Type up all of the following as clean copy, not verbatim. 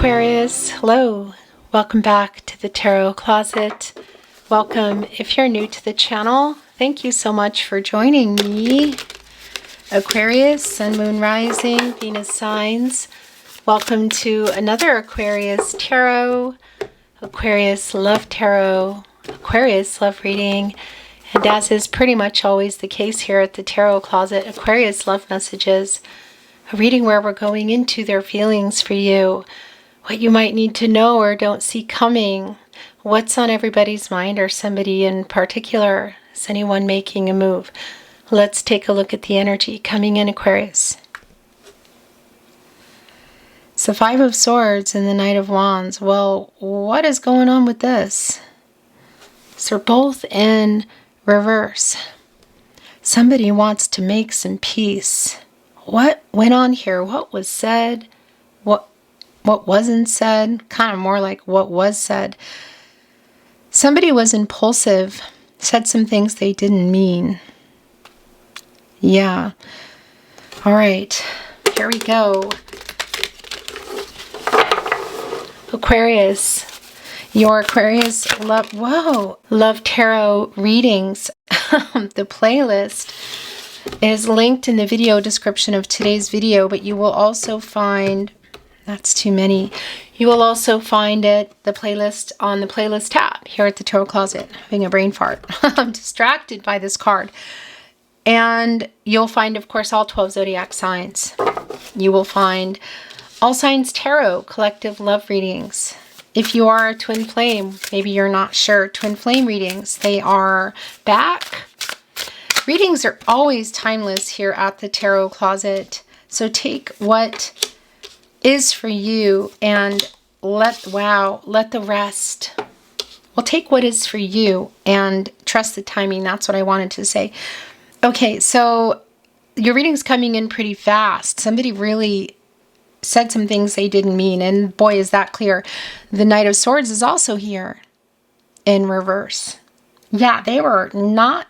Aquarius, hello. Welcome back to the Tarot Closet. Welcome if you're new to the channel. Thank you so much for joining me. Aquarius, Sun, Moon, Rising, Venus signs. Welcome to another Aquarius Tarot. Aquarius Love Tarot. Aquarius Love Reading. And as is pretty much always the case here at the Tarot Closet, Aquarius Love Messages. A reading where we're going into their feelings for you. What you might need to know or don't see coming. What's on everybody's mind or somebody in particular. Is anyone making a move? Let's take a look at the energy coming in, Aquarius. It's the Five of Swords and the Knight of Wands. Well, what is going on with this? So they're both in reverse. Somebody wants to make some peace. What went on here? What was said? What wasn't said? Kind of more like what was said. Somebody was impulsive, said some things they didn't mean. Yeah. All right. Here we go. Aquarius. Your Aquarius Love Tarot readings. The playlist is linked in the video description of today's video, but you will also find, that's too many, you will also find the playlist on the playlist tab here at the Tarot Closet. Having a brain fart. I'm distracted by this card. And you'll find, of course, all 12 zodiac signs. You will find all signs tarot, collective love readings. If you are a twin flame, maybe you're not sure, twin flame readings, they are back. Readings are always timeless here at the Tarot Closet. So take what is for you and let the rest. Well, take what is for you and trust the timing. That's what I wanted to say. Okay, so your reading's coming in pretty fast. Somebody really said some things they didn't mean. And boy, is that clear. The Knight of Swords is also here in reverse. Yeah, they were not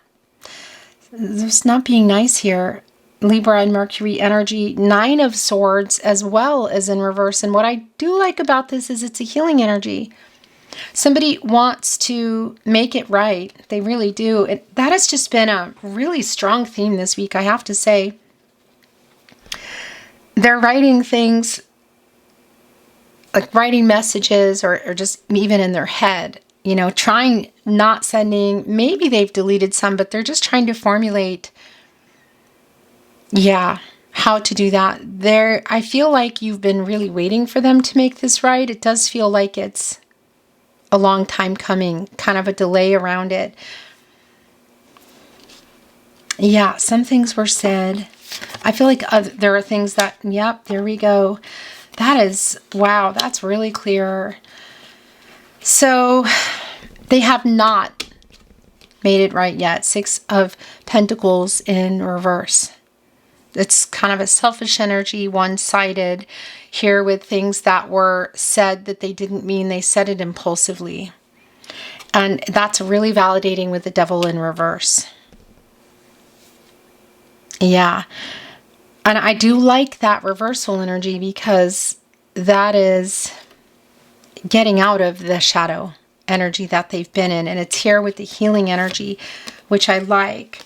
being nice here. Libra and Mercury energy, Nine of Swords as well as in reverse. And what I do like about this is it's a healing energy. Somebody wants to make it right. They really do. That has just been a really strong theme this week, I have to say. They're writing things, like writing messages or just even in their head. You know, trying, not sending, maybe they've deleted some, but they're just trying to formulate, how to do that. I feel like you've been really waiting for them to make this right. It does feel like it's a long time coming, kind of a delay around it. Yeah, some things were said. I feel like there are things that, yep, there we go. That is, wow, that's really clear. So they have not made it right yet. Six of Pentacles in reverse. It's kind of a selfish energy, one-sided here with things that were said that they didn't mean. They said it impulsively. And that's really validating with the Devil in reverse. Yeah. And I do like that reversal energy because that is getting out of the shadow energy that they've been in. And it's here with the healing energy, which I like.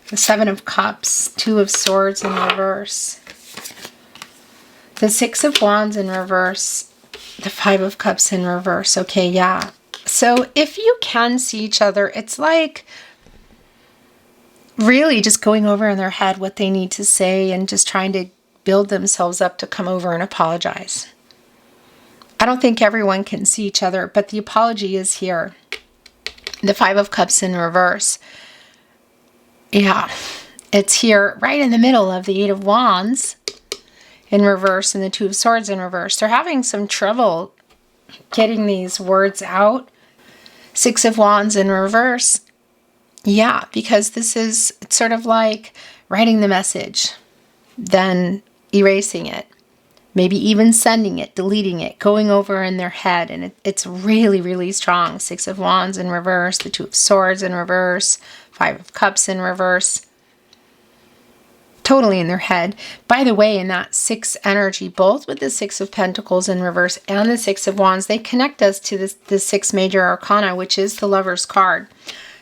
The Seven of Cups, Two of Swords in reverse. The Six of Wands in reverse. The Five of Cups in reverse. Okay, yeah. So if you can see each other, it's like really just going over in their head what they need to say and just trying to build themselves up to come over and apologize. I don't think everyone can see each other, but the apology is here. The Five of Cups in reverse. Yeah, it's here right in the middle of the Eight of Wands in reverse and the Two of Swords in reverse. They're having some trouble getting these words out. Six of Wands in reverse. Yeah, because this is sort of like writing the message, then erasing it. Maybe even sending it, deleting it, going over in their head. And it's really, really strong. Six of Wands in reverse, the Two of Swords in reverse, Five of Cups in reverse. totally in their head. By the way, in that 6 energy, both with the 6 of Pentacles in reverse and the 6 of Wands, they connect us to the 6 major arcana, which is the Lover's card.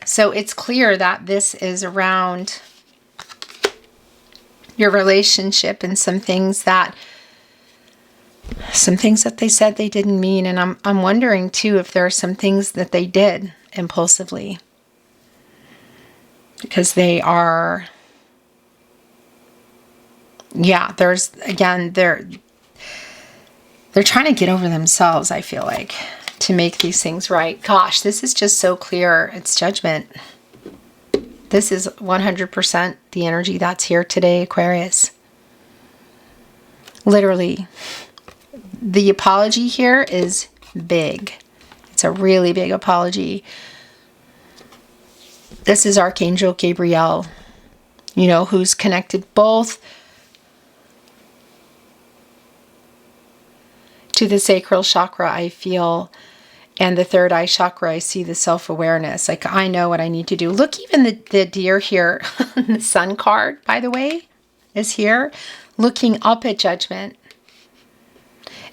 So it's clear that this is around your relationship and some things that they said they didn't mean. And I'm wondering too if there are some things that they did impulsively, because they are, yeah, there's, again, they're trying to get over themselves, I feel like, to make these things right. Gosh, this is just so clear. It's judgment. This is 100% the energy that's here today, Aquarius. Literally. The apology here is big. It's a really big apology. This is Archangel Gabriel, you know, who's connected both to the sacral chakra, I feel, and the third eye chakra. I see the self-awareness. Like, I know what I need to do. Look, even the deer here, the sun card, by the way, is here, looking up at judgment.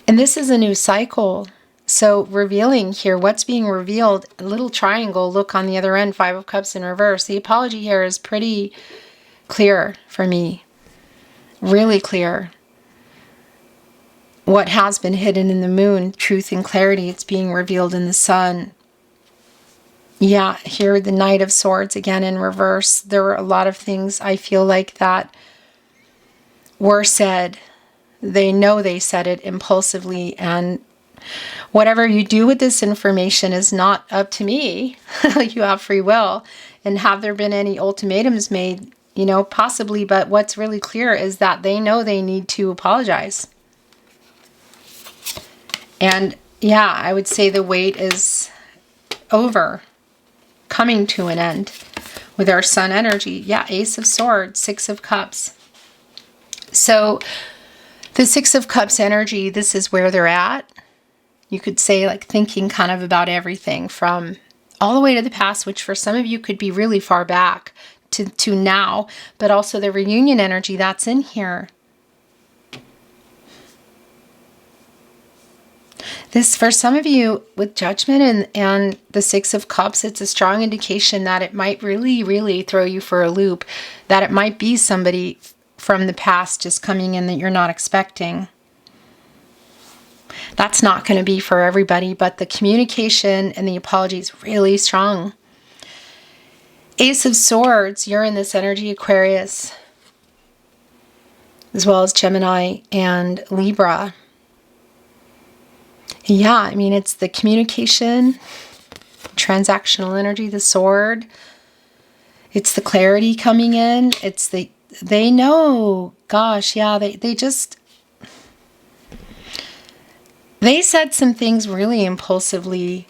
And this is a new cycle. So revealing here, what's being revealed, a little triangle, look on the other end, 5 of Cups in reverse. The apology here is pretty clear for me. Really clear. What has been hidden in the moon, truth and clarity, it's being revealed in the sun. Yeah, here the Knight of Swords again in reverse. There were a lot of things I feel like that were said. They know they said it impulsively, and whatever you do with this information is not up to me. You have free will. And have there been any ultimatums made? You know, possibly, but what's really clear is that they know they need to apologize. And yeah, I would say the wait is over, coming to an end with our sun energy. Yeah, Ace of Swords, 6 of Cups. So the 6 of Cups energy, this is where they're at. You could say, like, thinking kind of about everything from all the way to the past, which for some of you could be really far back to now, but also the reunion energy that's in here. This, for some of you, with judgment and the 6 of Cups, it's a strong indication that it might really, really throw you for a loop, that it might be somebody from the past just coming in that you're not expecting. That's not going to be for everybody, but the communication and the apology is really strong. Ace of Swords, you're in this energy, Aquarius, as well as Gemini and Libra. Yeah, I mean, it's the communication, transactional energy, the sword. It's the clarity coming in. It's they know, gosh, yeah, they said some things really impulsively.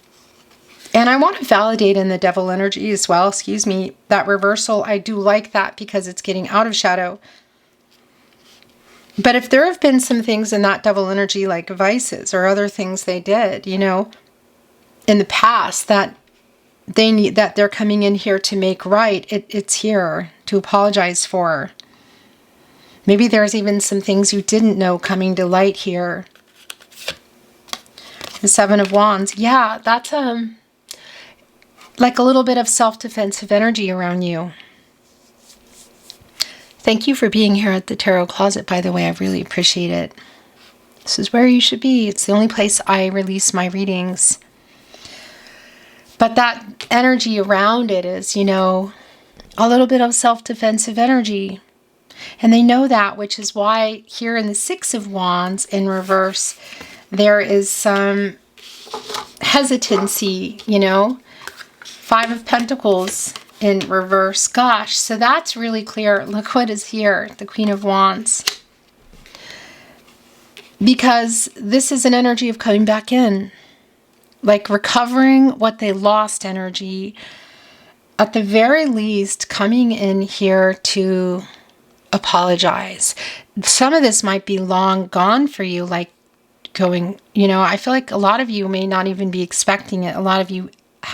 And I want to validate in the devil energy as well, excuse me, that reversal. I do like that because it's getting out of shadow. But if there have been some things in that devil energy, like vices or other things they did, you know, in the past that they need, that they're coming in here to make right, it's here to apologize for. Maybe there's even some things you didn't know coming to light here. The 7 of Wands. Yeah, that's like a little bit of self-defensive energy around you. Thank you for being here at the Tarot Closet, by the way. I really appreciate it. This is where you should be. It's the only place I release my readings. But that energy around it is, you know, a little bit of self-defensive energy. And they know that, which is why here in the 6 of Wands in reverse, there is some hesitancy, you know. 5 of Pentacles in reverse. Gosh, so that's really clear. Look what is here, the Queen of Wands. Because this is an energy of coming back in. Like recovering what they lost energy. At the very least, coming in here to apologize. Some of this might be long gone for you, like going, you know, I feel like a lot of you may not even be expecting it. A lot of you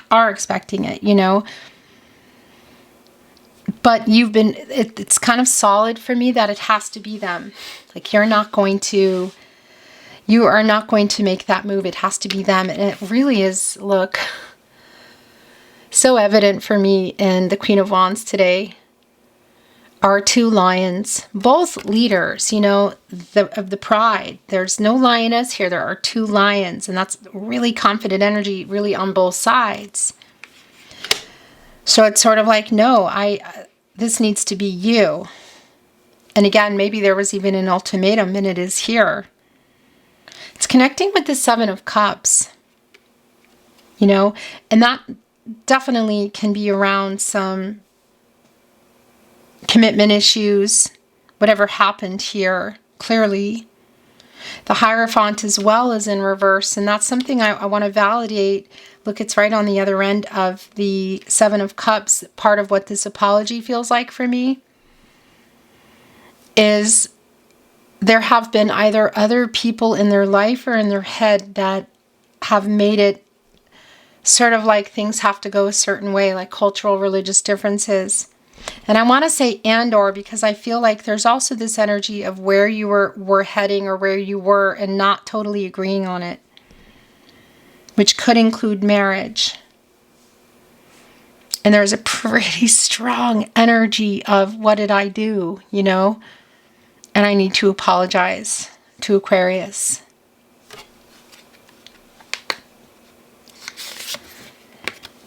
are expecting it, you know. But you've been, it's kind of solid for me that it has to be them. Like you are not going to make that move. It has to be them. And it really is, look, so evident for me in the Queen of Wands today. Our two lions, both leaders, you know, of the pride. There's no lioness here. There are two lions, and that's really confident energy, really on both sides. So it's sort of like, no, this needs to be you. And again, maybe there was even an ultimatum, and it is here. It's connecting with the Seven of Cups, you know, and that definitely can be around some commitment issues, whatever happened here, clearly. The Hierophant as well is in reverse, and that's something I want to validate. Look, it's right on the other end of the Seven of Cups. Part of what this apology feels like for me is there have been either other people in their life or in their head that have made it sort of like things have to go a certain way, like cultural, religious differences. And I want to say and or because I feel like there's also this energy of where you were heading or where you were and not totally agreeing on it, which could include marriage. And there's a pretty strong energy of what did I do, you know? And I need to apologize to Aquarius.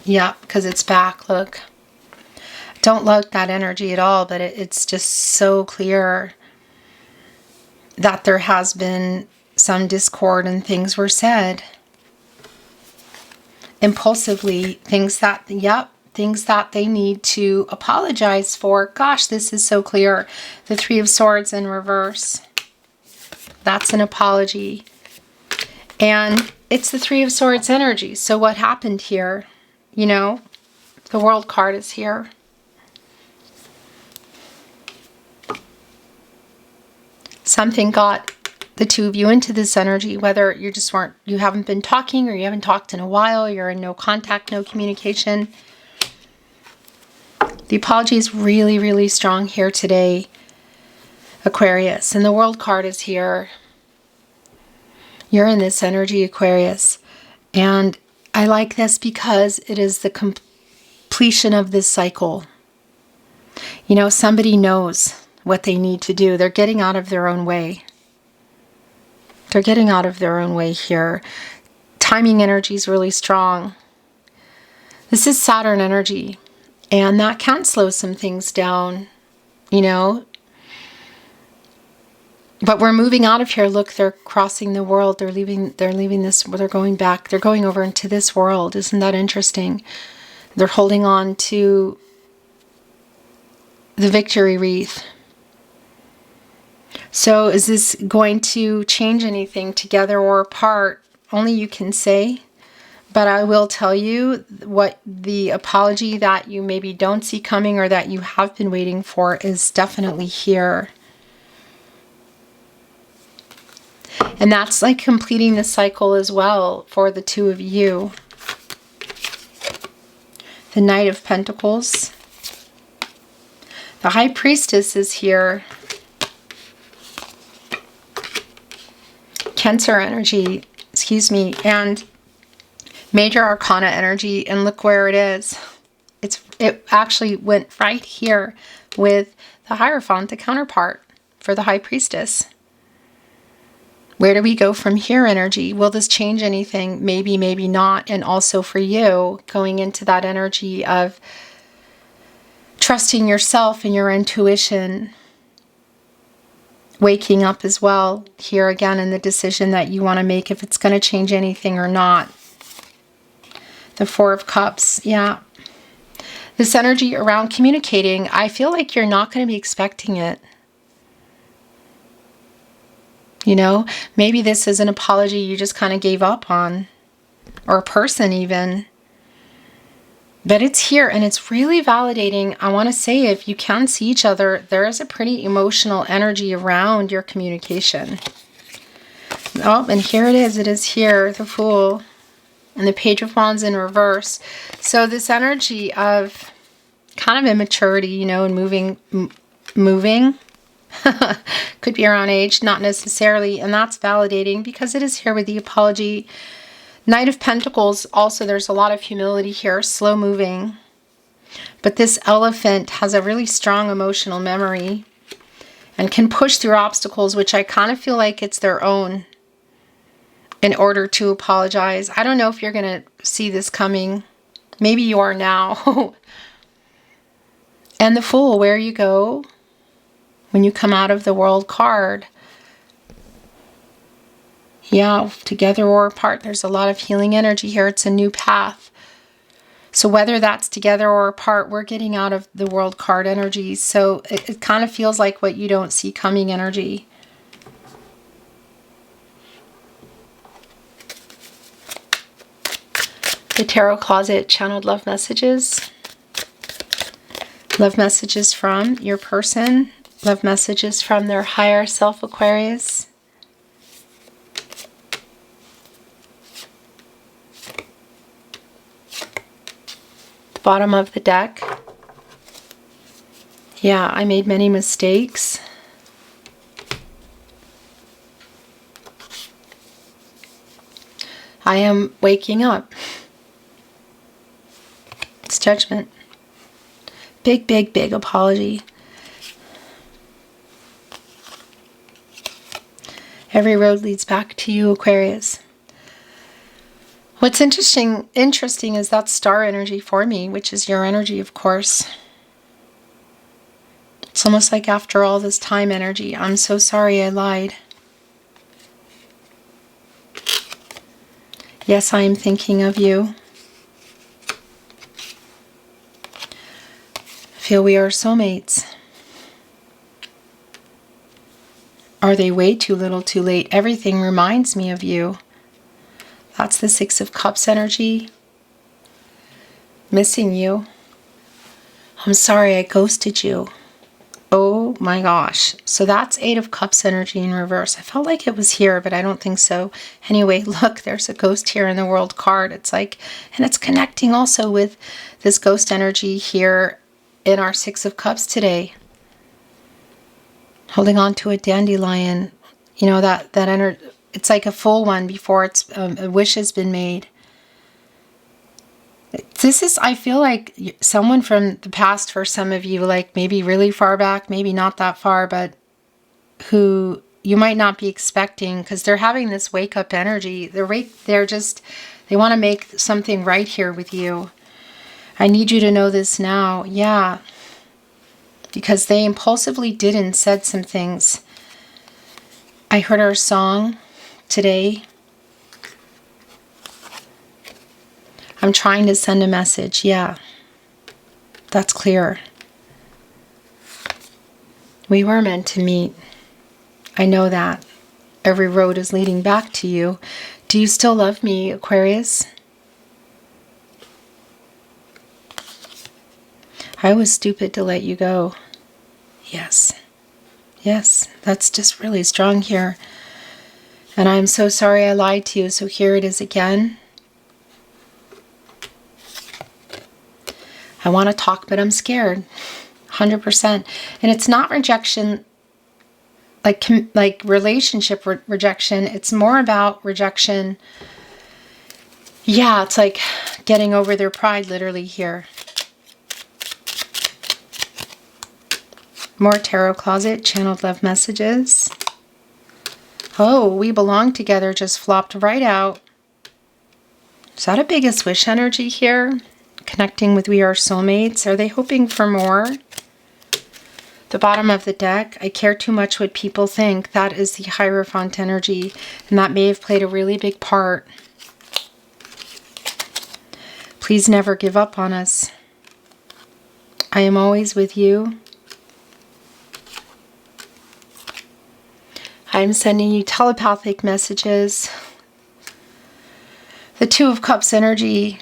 Yeah, because it's back, look. Don't like that energy at all, but it's just so clear that there has been some discord and things were said impulsively, things that they need to apologize for. Gosh, this is so clear. The Three of Swords in reverse. That's an apology. And it's the Three of Swords energy. So what happened here? You know, the World card is here. Something got the two of you into this energy, whether you haven't been talking or you haven't talked in a while, you're in no contact, no communication. The apology is really, really strong here today, Aquarius. And the World card is here. You're in this energy, Aquarius. And I like this because it is the completion of this cycle. You know, somebody knows what they need to do. They're getting out of their own way. They're getting out of their own way here. Timing energy is really strong. This is Saturn energy, and that can slow some things down, you know. But we're moving out of here. Look, they're crossing the world. They're leaving this, they're going back. They're going over into this world. Isn't that interesting? They're holding on to the victory wreath. So is this going to change anything together or apart? Only you can say. But I will tell you what the apology that you maybe don't see coming or that you have been waiting for is definitely here. And that's like completing the cycle as well for the two of you. The Knight of Pentacles. The High Priestess is here. Cancer energy, excuse me, and Major Arcana energy, and look where it is. It actually went right here with the Hierophant, the counterpart for the High Priestess. Where do we go from here, energy? Will this change anything? Maybe, maybe not. And also for you, going into that energy of trusting yourself and your intuition, waking up as well here again in the decision that you want to make, if it's going to change anything or not. The Four of Cups, yeah. This energy around communicating, I feel like you're not going to be expecting it. You know, maybe this is an apology you just kind of gave up on, or a person even. But it's here, and it's really validating. I want to say, if you can see each other, there is a pretty emotional energy around your communication. Oh, and here it is here, the Fool, and the Page of Wands in reverse. So this energy of kind of immaturity, you know, and moving. Could be around age, not necessarily, and that's validating because it is here with the apology. Knight of Pentacles, also there's a lot of humility here, slow moving. But this elephant has a really strong emotional memory and can push through obstacles, which I kind of feel like it's their own, in order to apologize. I don't know if you're going to see this coming. Maybe you are now. And the Fool, where you go when you come out of the World card. Yeah, together or apart. There's a lot of healing energy here. It's a new path. So whether that's together or apart, we're getting out of the World card energy. So it kind of feels like what you don't see coming energy. The Tarot Closet, channeled love messages. Love messages from your person. Love messages from their higher self, Aquarius. The bottom of the deck. Yeah, I made many mistakes. I am waking up. It's Judgment. Big, big, big apology. Every road leads back to you, Aquarius. What's interesting is that star energy for me, which is your energy, of course. It's almost like after all this time energy. I'm so sorry I lied. Yes, I am thinking of you. Feel we are soulmates. Are they way too little too late? Everything reminds me of you. That's the Six of Cups energy. Missing you. I'm sorry I ghosted you. Oh my gosh. So that's Eight of Cups energy in reverse. I felt like it was here, but I don't think so. Anyway, look, there's a ghost here in the World card. It's like, and it's connecting also with this ghost energy here in our Six of Cups today. Holding on to a dandelion, you know, that energy, it's like a full one before it's a wish has been made. This is, I feel like someone from the past for some of you, like maybe really far back, maybe not that far, but who you might not be expecting, because they're having this wake up energy. They want to make something right here with you. I need you to know this now. Yeah. Because they impulsively did and said some things. I heard our song today. I'm trying to send a message. Yeah, that's clear. We were meant to meet. I know that. Every road is leading back to you. Do you still love me, Aquarius? I was stupid to let you go. Yes. Yes, that's just really strong here. And I'm so sorry I lied to you, so here it is again. I want to talk, but I'm scared. 100%. And it's not rejection, like relationship rejection. It's more about rejection. Yeah, it's like getting over their pride, literally here. More Tarot Closet, channeled love messages. Oh, we belong together just flopped right out. Is that a biggest wish energy here? Connecting with we are soulmates. Are they hoping for more? The bottom of the deck, I care too much what people think. That is the Hierophant energy, and that may have played a really big part. Please never give up on us. I am always with you. I'm sending you telepathic messages. The Two of Cups energy,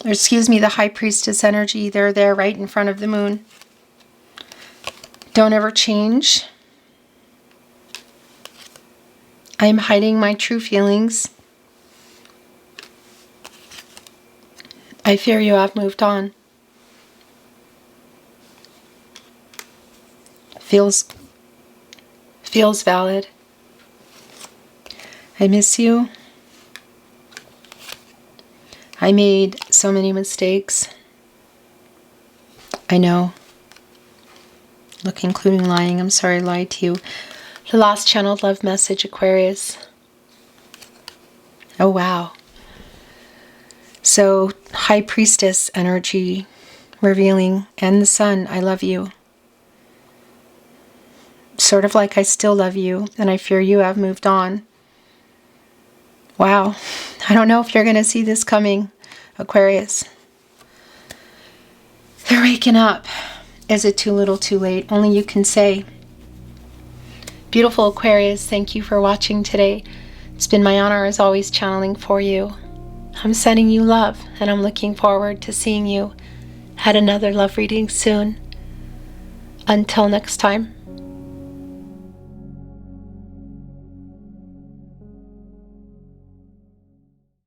or excuse me, the High Priestess energy, they're there right in front of the moon. Don't ever change. I am hiding my true feelings. I fear you have moved on. Feels valid. I miss you. I made so many mistakes. I know. Look, including lying. I'm sorry I lied to you. The lost channeled love message, Aquarius. Oh, wow. So, High Priestess energy revealing, and the Sun, I love you. Sort of like I still love you, and I fear you have moved on. Wow. I don't know if you're going to see this coming, Aquarius. They're waking up. Is it too little, too late? Only you can say. Beautiful Aquarius, thank you for watching today. It's been my honor as always channeling for you. I'm sending you love, and I'm looking forward to seeing you at another love reading soon. Until next time.